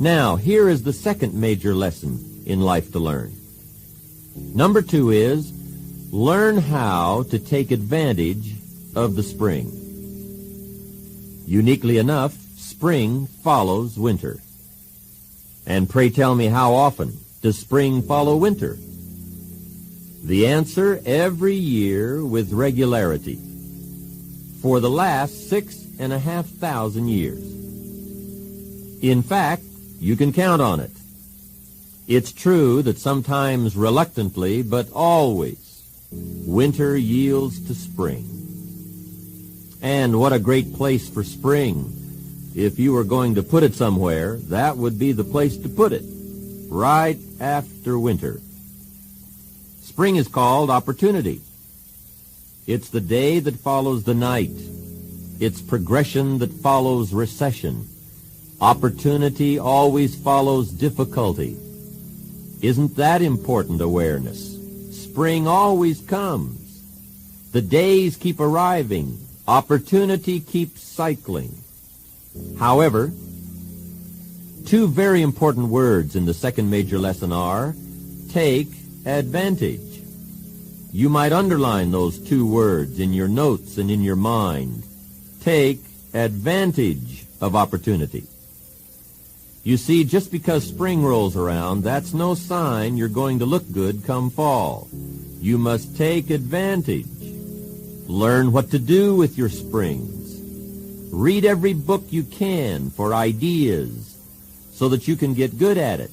Now, here is the second major lesson in life to learn. Number 2 is, learn how to take advantage of the spring. Uniquely enough, spring follows winter. And pray tell me, how often does spring follow winter? The answer, every year with regularity. For the last 6,500 years. In fact, you can count on it. It's true that sometimes reluctantly, but always, winter yields to spring. And what a great place for spring. If you were going to put it somewhere, that would be the place to put it, right after winter. Spring is called opportunity. It's the day that follows the night. It's progression that follows recession. Opportunity always follows difficulty. Isn't that important awareness? Spring always comes. The days keep arriving. Opportunity keeps cycling. However, 2 very important words in the second major lesson are, take advantage. You might underline those 2 words in your notes and in your mind. Take advantage of opportunity. You see, just because spring rolls around, that's no sign you're going to look good come fall. You must take advantage. Learn what to do with your springs. Read every book you can for ideas so that you can get good at it.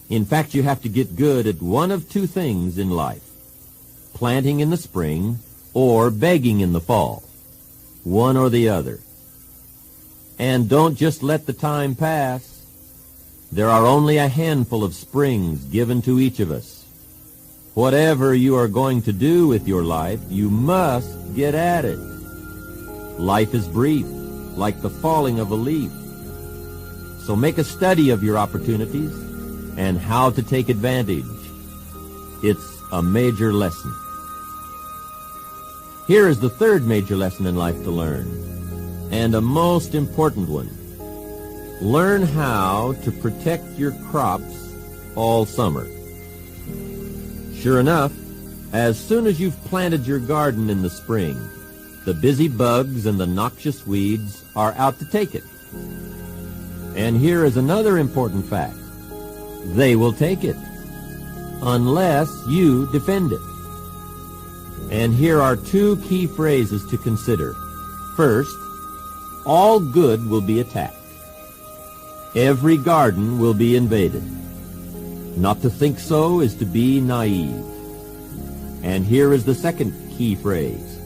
In fact, you have to get good at one of 2 things in life: planting in the spring or begging in the fall. One or the other. And don't just let the time pass. There are only a handful of springs given to each of us. Whatever you are going to do with your life, you must get at it. Life is brief, like the falling of a leaf. So make a study of your opportunities and how to take advantage. It's a major lesson. Here is the third major lesson in life to learn, and a most important one. Learn how to protect your crops all summer. Sure enough, as soon as you've planted your garden in the spring, the busy bugs and the noxious weeds are out to take it. And here is another important fact. They will take it, unless you defend it. And here are 2 key phrases to consider. First, all good will be attacked. Every garden will be invaded. Not to think so is to be naive. And here is the second key phrase.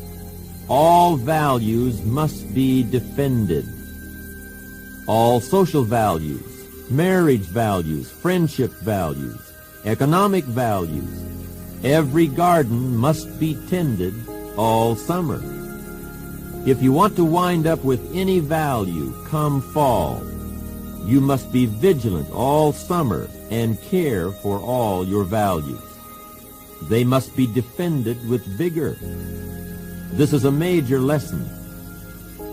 All values must be defended. All social values, marriage values, friendship values, economic values, every garden must be tended all summer. If you want to wind up with any value come fall, you must be vigilant all summer and care for all your values. They must be defended with vigor. This is a major lesson.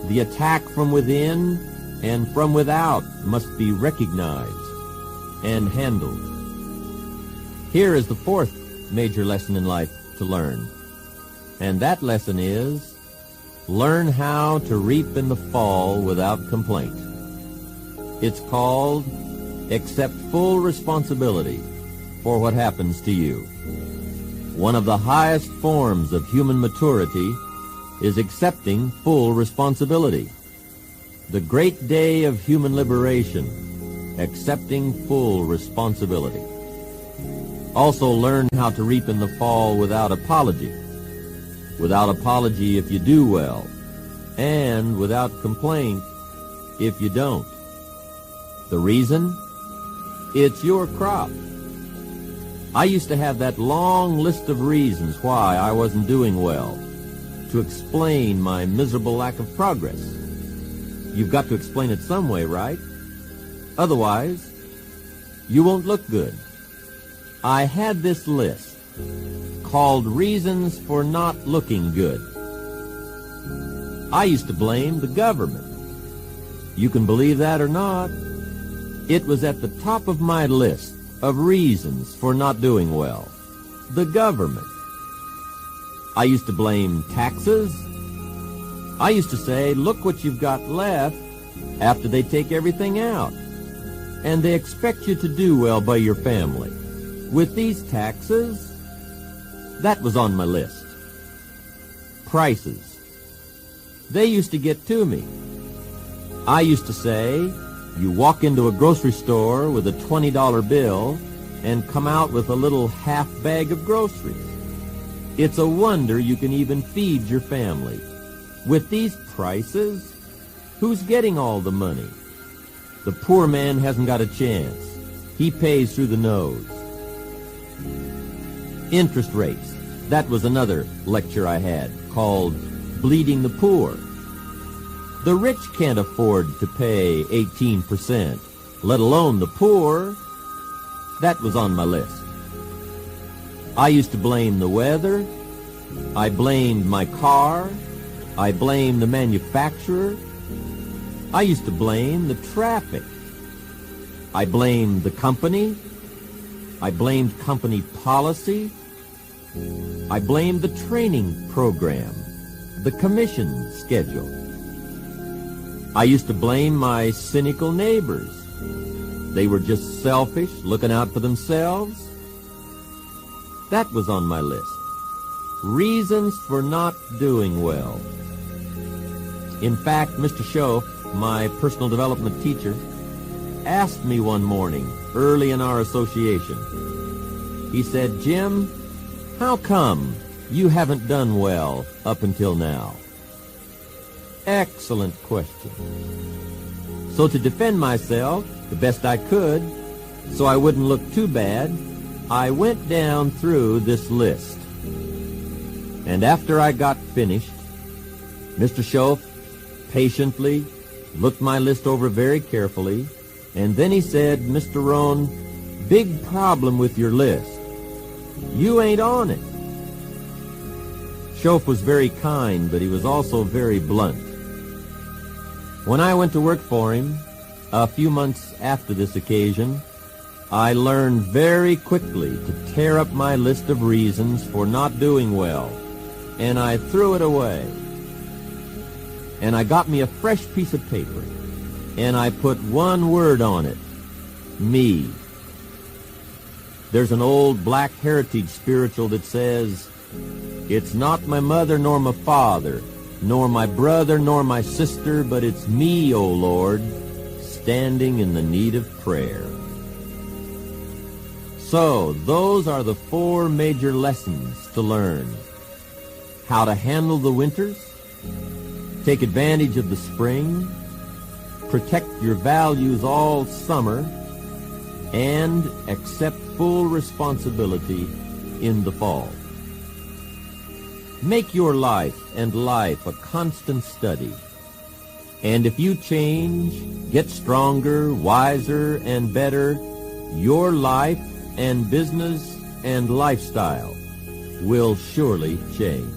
The attack from within and from without must be recognized and handled. Here is the 4th major lesson in life to learn. And that lesson is, learn how to reap in the fall without complaint. It's called, accept full responsibility for what happens to you. One of the highest forms of human maturity is accepting full responsibility. The great day of human liberation, accepting full responsibility. Also learn how to reap in the fall without apology. Without apology if you do well, and without complaint if you don't. The reason? It's your crop. I used to have that long list of reasons why I wasn't doing well, to explain my miserable lack of progress. You've got to explain it some way, right? Otherwise, you won't look good. I had this list called Reasons for Not Looking Good. I used to blame the government. You can believe that or not. It was at the top of my list of reasons for not doing well. The government. I used to blame taxes. I used to say, look what you've got left after they take everything out. And they expect you to do well by your family. With these taxes, that was on my list. Prices. They used to get to me. I used to say, you walk into a grocery store with a $20 bill and come out with a little half bag of groceries. It's a wonder you can even feed your family. With these prices, who's getting all the money? The poor man hasn't got a chance. He pays through the nose. Interest rates. That was another lecture I had called Bleeding the Poor. The rich can't afford to pay 18%, let alone the poor. That was on my list. I used to blame the weather. I blamed my car. I blamed the manufacturer. I used to blame the traffic. I blamed the company. I blamed company policy. I blamed the training program, the commission schedule. I used to blame my cynical neighbors. They were just selfish, looking out for themselves. That was on my list. Reasons for not doing well. In fact, Mr. Schoaf, my personal development teacher, asked me one morning, early in our association. He said, Jim, how come you haven't done well up until now? Excellent question. So to defend myself the best I could, so I wouldn't look too bad, I went down through this list. And after I got finished, Mr. Schoaf patiently looked my list over very carefully, and then he said, Mr. Rohn, big problem with your list. You ain't on it. Schoaf was very kind, but he was also very blunt. When I went to work for him, a few months after this occasion, I learned very quickly to tear up my list of reasons for not doing well, and I threw it away. And I got me a fresh piece of paper, and I put one word on it, me. There's an old black heritage spiritual that says, it's not my mother nor my father, nor my brother nor my sister, but it's me, O Lord, standing in the need of prayer. So, those are the 4 major lessons to learn. How to handle the winters, take advantage of the spring, protect your values all summer, and accept full responsibility in the fall. Make your life and life a constant study. And if you change, get stronger, wiser, and better, your life and business and lifestyle will surely change.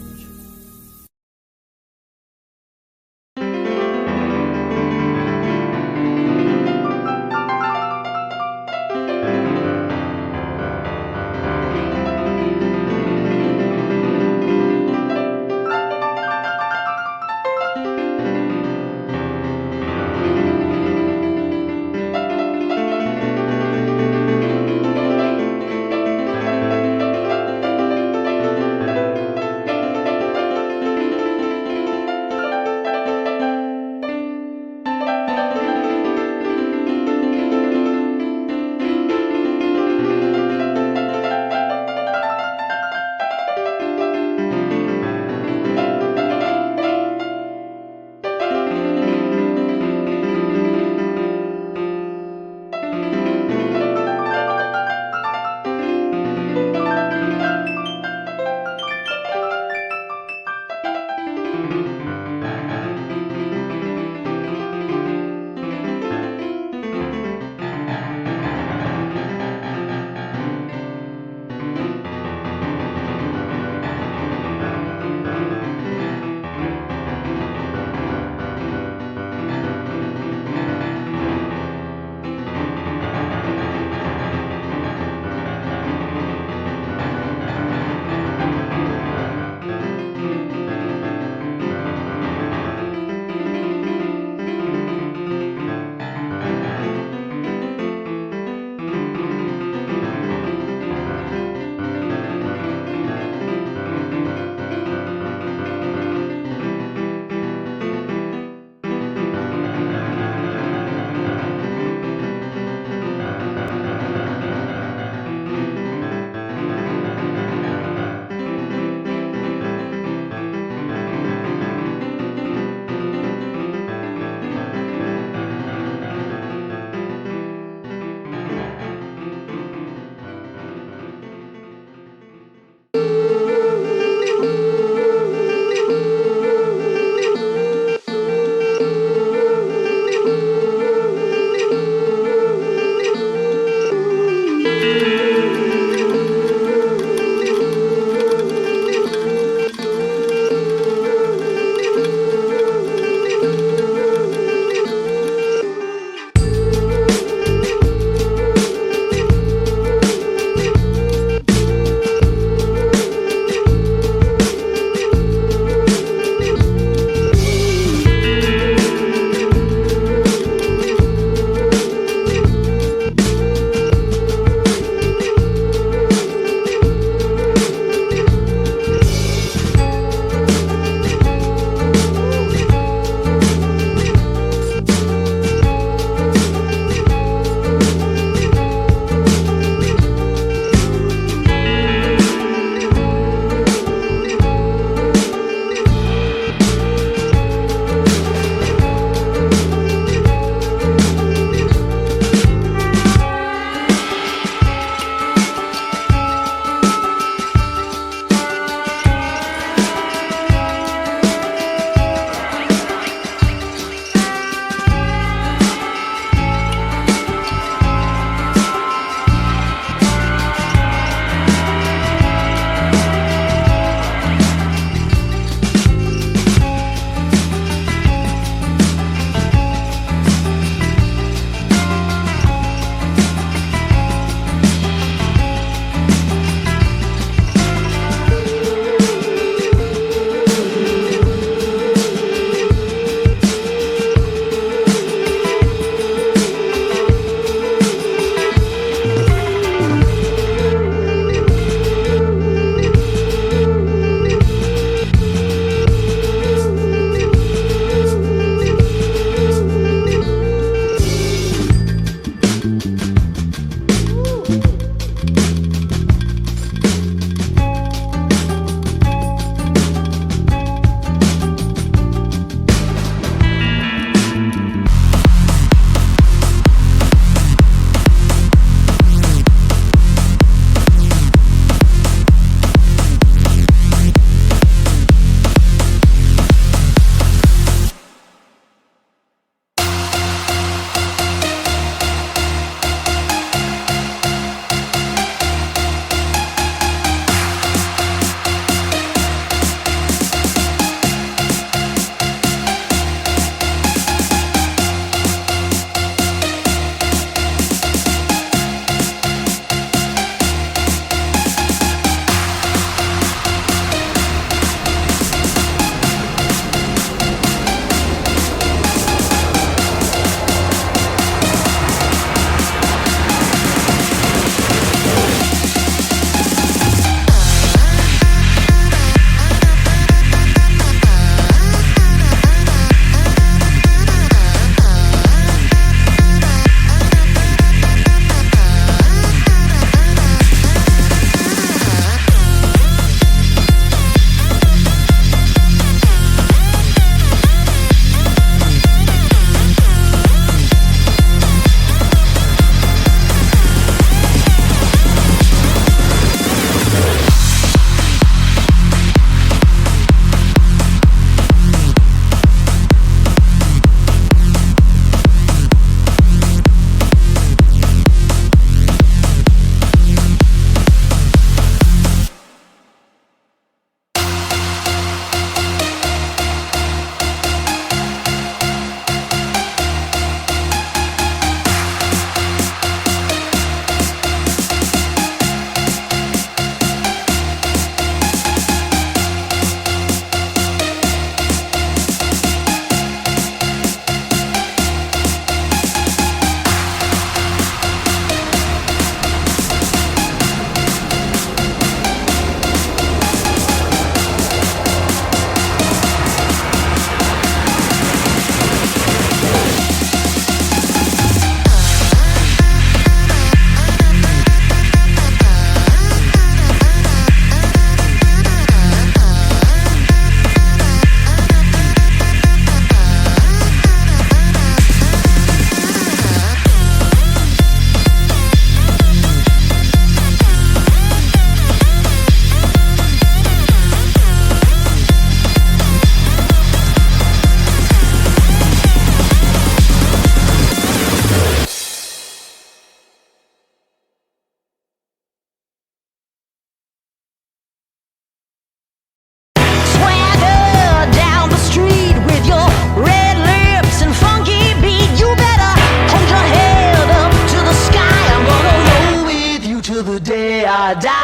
da